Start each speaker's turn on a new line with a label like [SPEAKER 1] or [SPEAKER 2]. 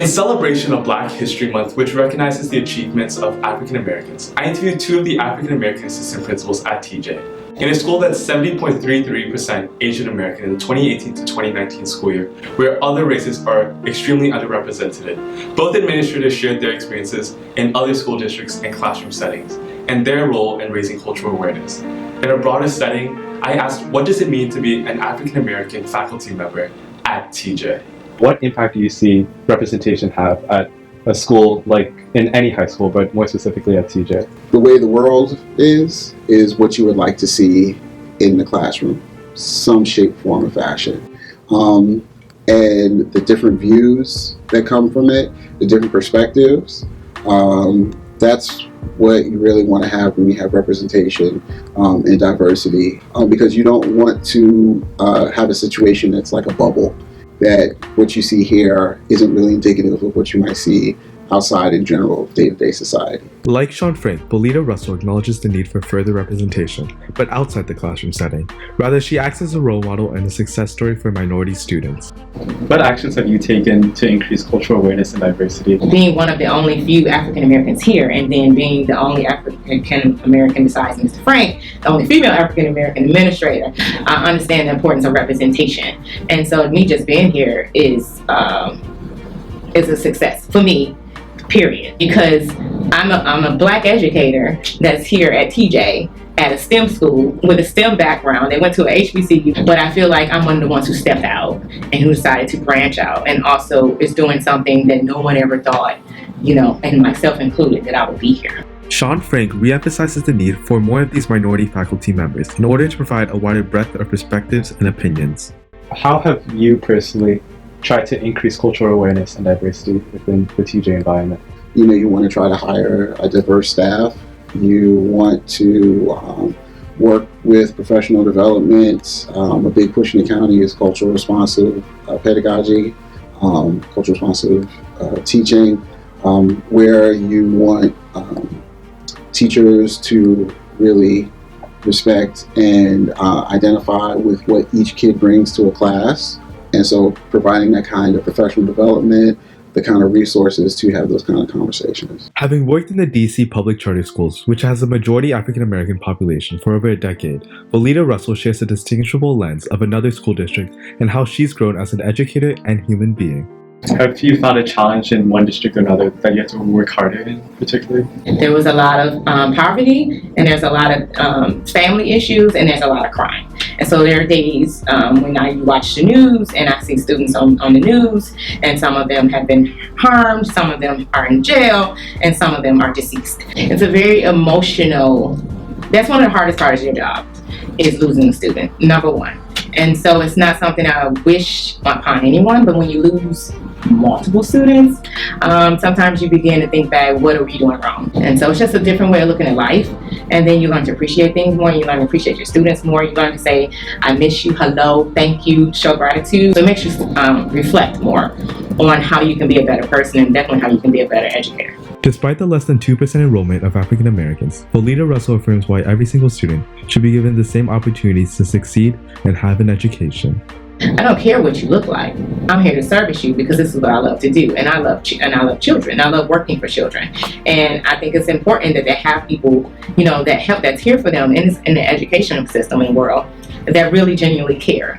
[SPEAKER 1] In celebration of Black History Month, which recognizes the achievements of African Americans, I interviewed two of the African American assistant principals at TJ. In a school that's 70.33% Asian American in the 2018 to 2019 school year, where other races are extremely underrepresented, both administrators shared their experiences in other school districts and classroom settings, and their role in raising cultural awareness. In a broader setting, I asked, what does it mean to be an African American faculty member at TJ?
[SPEAKER 2] What impact do you see representation have at a school like in any high school, but more specifically at TJ?
[SPEAKER 3] The way the world is what you would like to see in the classroom, some shape, form, or fashion. And the different views that come from it, the different perspectives, that's what you really want to have when you have representation and diversity, because you don't want to have a situation that's like a bubble, that what you see here isn't really indicative of what you might see outside in general day-to-day society.
[SPEAKER 4] Like Shawn, Volita Russell acknowledges the need for further representation, but outside the classroom setting. Rather, she acts as a role model and a success story for minority students.
[SPEAKER 2] What actions have you taken to increase cultural awareness and diversity?
[SPEAKER 5] Being one of the only few African Americans here, and then being the only African American besides Mr. Frank, the only female African American administrator, I understand the importance of representation. And so me just being here is a success for me. Period. Because I'm a Black educator that's here at TJ at a STEM school with a STEM background. They went to a HBCU, but I feel like I'm one of the ones who stepped out and who decided to branch out, and also is doing something that no one ever thought, and myself included, that I would be here.
[SPEAKER 4] Shawn reemphasizes the need for more of these minority faculty members in order to provide a wider breadth of perspectives and opinions.
[SPEAKER 2] How have you personally try to increase cultural awareness and diversity within the TJ environment?
[SPEAKER 3] You want to try to hire a diverse staff. You want to work with professional development. A big push in the county is cultural responsive pedagogy, cultural responsive teaching, where you want teachers to really respect and identify with what each kid brings to a class. And so providing that kind of professional development, the kind of resources to have those kind of conversations.
[SPEAKER 4] Having worked in the DC public charter schools, which has a majority African American population for over a decade, Volita Russell shares a distinguishable lens of another school district and how she's grown as an educator and human being.
[SPEAKER 2] Have you found a challenge in one district or another that you have to work harder in particularly?
[SPEAKER 5] There was a lot of poverty, and there's a lot of family issues, and there's a lot of crime. And so there are days when I watch the news and I see students on the news, and some of them have been harmed, some of them are in jail, and some of them are deceased. It's a very emotional, that's one of the hardest parts of your job, is losing a student, number one. And so it's not something I wish upon anyone, but when you lose multiple students, sometimes you begin to think back, what are we doing wrong? And so it's just a different way of looking at life. And then you learn to appreciate things more, you learn to appreciate your students more, you learn to say, I miss you, hello, thank you, show gratitude. So it makes you reflect more on how you can be a better person, and definitely how you can be a better educator.
[SPEAKER 4] Despite the less than 2% enrollment of African Americans, Volita Russell affirms why every single student should be given the same opportunities to succeed and have an education.
[SPEAKER 5] I don't care what you look like. I'm here to service you because this is what I love to do, and I love children. I love working for children, and I think it's important that they have people, that help, that's here for them in the educational system in the world, that really genuinely care.